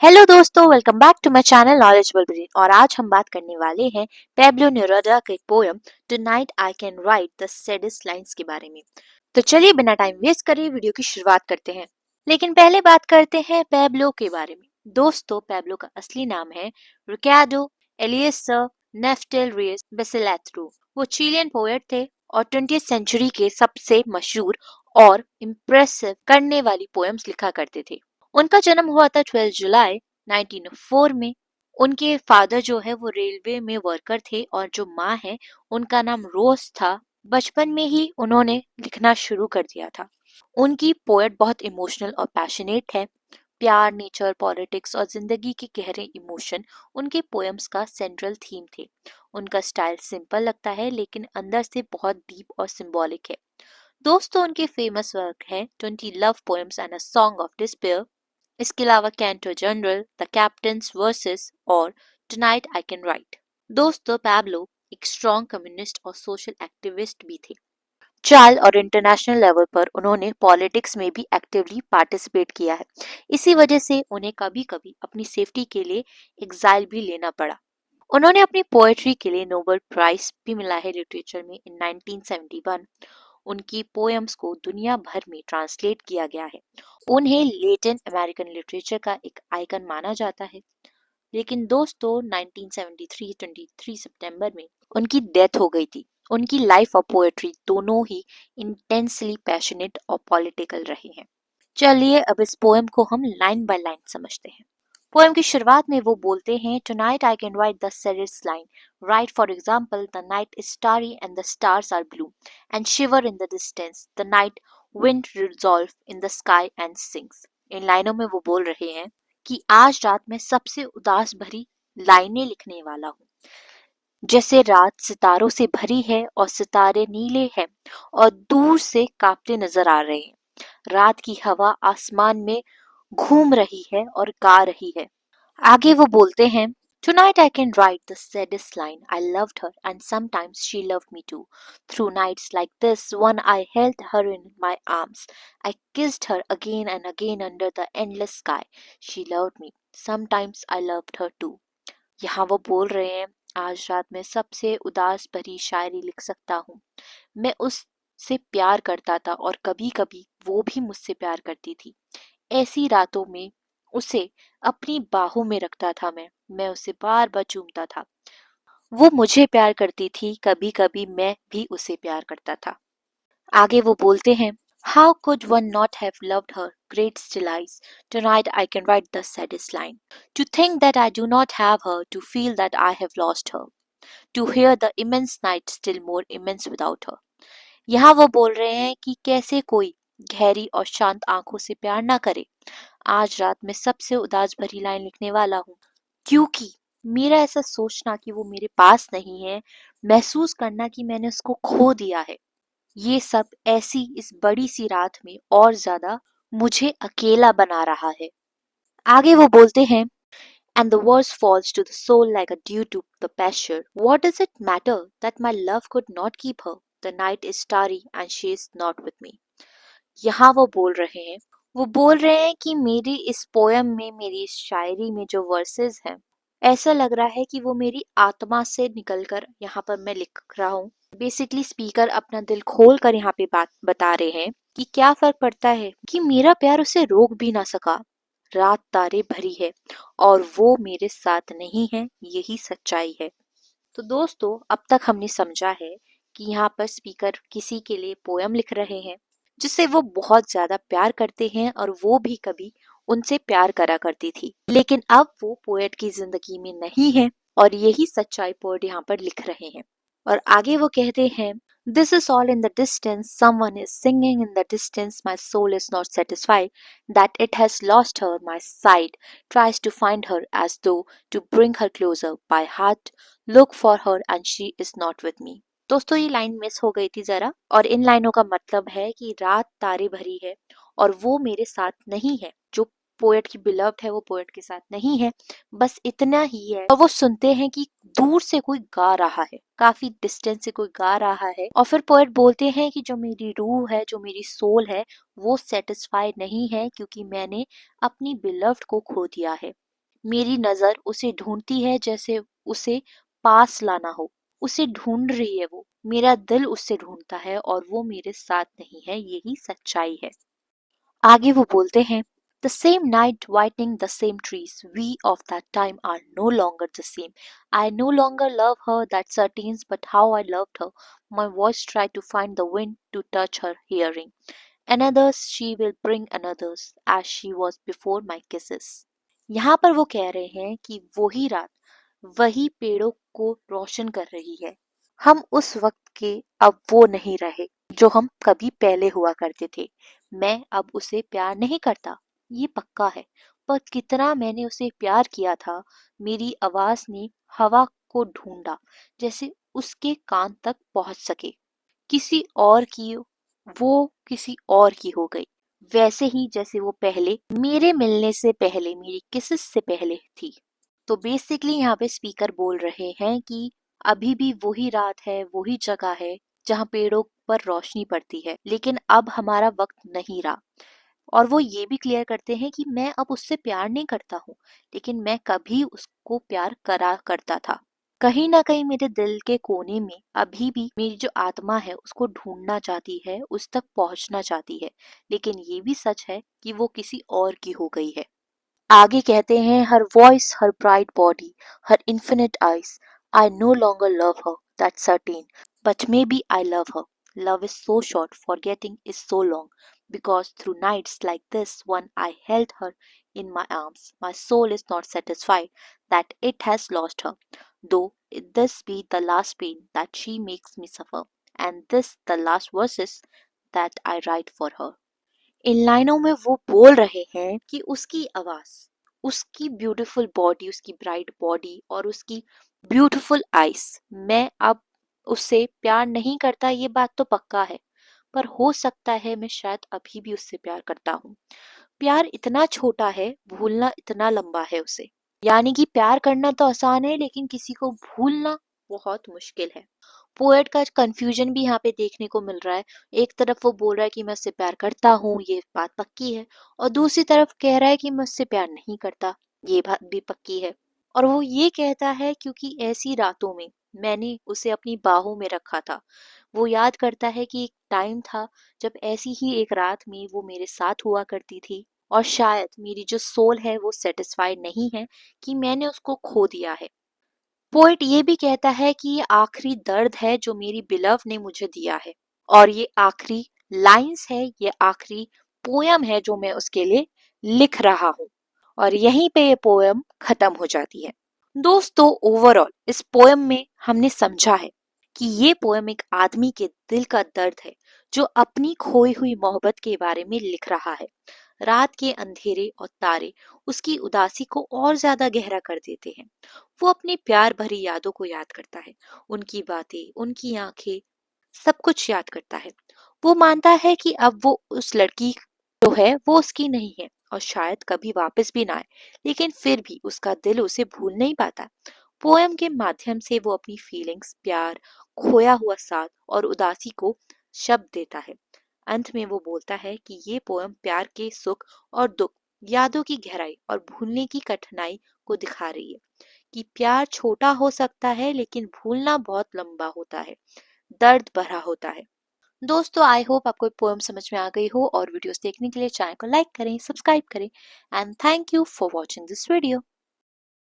Hello दोस्तों, welcome back to my channel knowledgeable brain. और आज हम बात करने वाले हैं पेब्लो नेरुदा के poem tonight I can write the saddest lines के बारे में। तो चलिए बिना टाइम वेस्ट करे वीडियो की शुरुआत करते हैं। लेकिन पहले बात करते हैं पेब्लो के बारे में। दोस्तों, पेब्लो का असली नाम है रिकार्डो एलियसर नेफ्टेल रियस बेसिलेत्रो। वो चिलियन पोएट थे और 20th सेंचुरी के सबसे मशहूर और इम्प्रेसिव करने वाली पोएम्स लिखा करते थे। उनका जन्म हुआ था 12 जुलाई 1904 में। उनके फादर जो है वो रेलवे में वर्कर थे और जो माँ है उनका नाम रोज था। बचपन में ही उन्होंने लिखना शुरू कर दिया था। उनकी पोएट बहुत इमोशनल और पैशनेट है। प्यार, नेचर, पॉलिटिक्स और जिंदगी के गहरे इमोशन उनके पोएम्स का सेंट्रल थीम थे। उनका स्टाइल सिंपल लगता है लेकिन अंदर से बहुत डीप और सिंबॉलिक है। दोस्तों, उनके फेमस वर्क हैं 20 love poems and a song of despair. इसके अलावा canto general, the captains versus और टुनाइट आई कैन राइट। दोस्तों, पैब्लो एक स्ट्रॉन्ग कम्युनिस्ट और सोशल एक्टिविस्ट भी थे। चाइल्ड और इंटरनेशनल लेवल पर उन्होंने पॉलिटिक्स में भी एक्टिवली पार्टिसिपेट किया है। इसी वजह से उन्हें कभी कभी अपनी सेफ्टी के लिए एग्जाइल भी लेना पड़ा। उन्होंने अपनी पोएट्री के लिए नोबेल प्राइज भी मिला है लिटरेचर में इन 1971। उनकी पोएम्स को दुनिया भर में ट्रांसलेट किया गया है। उन्हें लेटिन अमेरिकन लिटरेचर का एक आइकन माना जाता है। लेकिन दोस्तों, 1973 23 सितंबर में उनकी डेथ हो गई थी। उनकी लाइफ और पोएट्री दोनों ही इंटेंसली पैशनेट और पॉलिटिकल रहे हैं। चलिए अब इस पोएम को हम लाइन बाय लाइन समझते हैं। पोएम की शुरुआत में वो बोलते हैं, tonight I can write the saddest line, write for example the night is starry and the stars are blue and shiver in the distance the night wind resolve in the sky and sings. इन लाइनों में वो बोल रहे हैं कि आज रात में सबसे उदास भरी लाइनें लिखने वाला हूँ। जैसे रात सितारों से भरी है और सितारे नीले हैं और दूर से कांपते नजर आ रहे हैं। रात की हवा आसमान में घूम रही है और गा रही है। आगे वो बोलते हैं, Tonight I can write the saddest line. I loved her and sometimes she loved me too. Through nights like this, one I held her in my arms. I kissed her again and again under the endless sky. She loved me. Sometimes I loved her too. यहाँ वो बोल रहे हैं, आज रात में सबसे उदास भरी शायरी लिख सकता हूँ। मैं उससे प्यार करता था और कभी कभी वो भी मुझसे प्यार करती थी। ऐसी रातों में उसे अपनी बाहों में रखता था। मैं उसे बार बार चूमता था। वो मुझे प्यार करती थी, कभी कभी मैं भी उसे प्यार करता था। आगे वो बोलते हैं, How could one not have loved her great still eyes? Tonight I can write the saddest line. To think that I do not have her, to feel that I have lost her, to hear the immense night still more immense without her. यहाँ वो बोल रहे हैं कि कैसे कोई गहरी और शांत आंखों से प्यार ना करे। आज रात में सबसे उदास भरी लाइन लिखने वाला हूँ, क्योंकि मेरा ऐसा सोचना कि वो मेरे पास नहीं है, महसूस करना कि मैंने उसको खो दिया है, ये सब ऐसी इस बड़ी सी रात में और ज्यादा मुझे अकेला बना रहा है। आगे वो बोलते हैं, and the worst falls to the soul like a dew to the pasture. What does it matter that my love could not keep her? The night is starry and she is not with me. यहाँ वो बोल रहे हैं कि मेरी इस poem में, मेरी इस शायरी में जो वर्सेस हैं, ऐसा लग रहा है कि वो मेरी आत्मा से निकलकर यहाँ पर मैं लिख रहा हूँ। बेसिकली स्पीकर अपना दिल खोल कर यहाँ पे बात बता रहे हैं कि क्या फर्क पड़ता है कि मेरा प्यार उसे रोक भी ना सका। रात तारे भरी है और वो मेरे साथ नहीं है, यही सच्चाई है। तो दोस्तों, अब तक हमने समझा है कि यहाँ पर स्पीकर किसी के लिए पोयम लिख रहे हैं जिससे वो बहुत ज्यादा प्यार करते हैं और वो भी कभी उनसे प्यार करा करती थी, लेकिन अब वो पोएट की जिंदगी में नहीं है और यही सच्चाई पोएट यहाँ पर लिख रहे हैं। और आगे वो कहते हैं, This is all in the distance, someone is singing in the distance, my soul is not satisfied, that it has lost her, my sight tries to find her as though to bring her closer, by heart look for her and she is not with me. दोस्तों, ये line miss हो गई थी जरा, और इन लाइनों का मतलब है कि रात तारे भरी है और वो मेरे साथ नहीं है। जो पोएट की बिलव्ड है वो पोएट के साथ नहीं है, बस इतना ही है। और वो सुनते हैं कि दूर से कोई गा रहा है, काफी डिस्टेंस से कोई गा रहा है, और फिर पोएट बोलते हैं कि जो मेरी रूह है, जो मेरी सोल है, वो सेटिस्फाई नहीं है क्योंकि मैंने अपनी बिलव्ड को खो दिया है। मेरी नजर उसे ढूंढती है जैसे उसे पास लाना हो। उसे ढूंढ रही है वो, मेरा दिल उससे ढूंढता है और वो मेरे साथ नहीं है, यही सच्चाई है। आगे वो बोलते हैं, the same night whitening the same trees, we of that time are no longer the same. I no longer love her, that certain's, but how I loved her. My voice tried to find the wind to touch her hearing. Another's she will bring another's, as she was before my kisses. यहाँ पर वो कह रहे हैं कि वही रात वही पेड़ों को रोशन कर रही है। हम उस वक्त के अब वो नहीं रहे जो हम कभी पहले हुआ करते थे। मैं अब उसे प्यार नहीं करता, ये पक्का है। पर कितना मैंने उसे प्यार किया था। मेरी आवाज ने हवा को ढूंढा, जैसे उसके कान तक पहुंच सके। किसी और की, वो किसी और की हो गई, वैसे ही जैसे वो पहले मेरे मिलने से पहले, मेरी किसिस से पहले थी। तो बेसिकली यहाँ पे स्पीकर बोल रहे हैं कि अभी भी वही रात है, वही जगह है जहाँ पेड़ों पर रोशनी पड़ती है, लेकिन अब हमारा वक्त नहीं रहा। और वो ये भी क्लियर करते हैं कि मैं अब उससे प्यार नहीं करता हूँ, लेकिन मैं कभी उसको प्यार करा करता था। कहीं ना कहीं मेरे दिल के कोने में अभी भी मेरी जो आत्मा है उसको ढूंढना चाहती है, उस तक पहुंचना चाहती है, लेकिन ये भी सच है कि वो किसी और की हो गई है। आगे कहते हैं, her voice, her bright body, her infinite eyes, I no longer love her, that's certain, but maybe I love her. Love is so short, forgetting is so long. Because through nights like this one, I held her in my arms. My soul is not satisfied that it has lost her. Though this be the last pain that she makes me suffer, and this the last verses that I write for her. इन लाइनों में वो बोल रहे हैं कि उसकी आवाज, उसकी ब्यूटीफुल बॉडी, उसकी ब्राइट बॉडी और उसकी ब्यूटीफुल आईज, मैं अब उससे प्यार नहीं करता, ये बात तो पक्का है। पर हो सकता है मैं शायद अभी भी उससे प्यार करता हूँ। प्यार इतना छोटा है, भूलना इतना लंबा है उसे। यानी कि प्यार करना तो आसान है, लेकिन किसी को भूलना बहुत मुश्किल है। पोएट का कंफ्यूजन भी यहाँ पे देखने को मिल रहा है। एक तरफ वो बोल रहा है कि मैं उससे प्यार करता हूँ, ये बात पक्की है, और दूसरी तरफ कह रहा है कि मैं उससे प्यार नहीं करता, ये बात भी पक्की है। और वो ये कहता है क्योंकि ऐसी रातों में मैंने उसे अपनी बाहों में रखा था। वो याद करता है कि एक टाइम था जब ऐसी ही एक रात में वो मेरे साथ हुआ करती थी, और शायद मेरी जो सोल है वो सेटिस्फाइड नहीं है कि मैंने उसको खो दिया है। पोएट ये भी कहता है कि ये आखिरी दर्द है जो मेरी बिलव ने मुझे दिया है, और ये आखिरी लाइंस है, ये आखिरी पोयम है जो मैं उसके लिए लिख रहा हूँ। और यहीं पे ये पोयम खत्म हो जाती है। दोस्तों, ओवरऑल इस पोयम में हमने समझा है कि ये पोयम एक आदमी के दिल का दर्द है जो अपनी खोई हुई मोहब्बत के बारे में लिख रहा है। रात के अंधेरे और तारे उसकी उदासी को और ज्यादा गहरा कर देते हैं। वो अपनी प्यार भरी यादों को याद करता है, उनकी बातें, उनकी आंखें, सब कुछ याद करता है। वो मानता है कि अब वो उस लड़की जो है वो उसकी नहीं है और शायद कभी वापस भी ना आए, लेकिन फिर भी उसका दिल उसे भूल नहीं पाता। पोयम के माध्यम से वो अपनी फीलिंग्स, प्यार, खोया हुआ साथ और उदासी को शब्द देता है। अंत में वो बोलता है कि ये पोयम प्यार के सुख और दुख, यादों की गहराई और भूलने की कठिनाई को दिखा रही है कि प्यार छोटा हो सकता है, लेकिन भूलना बहुत लंबा होता है, दर्द भरा होता है। दोस्तों, आई होप आपको पोएम समझ में आ गई हो, और वीडियोस देखने के लिए चैनल को लाइक करें, सब्सक्राइब करें, and thank you for watching this video.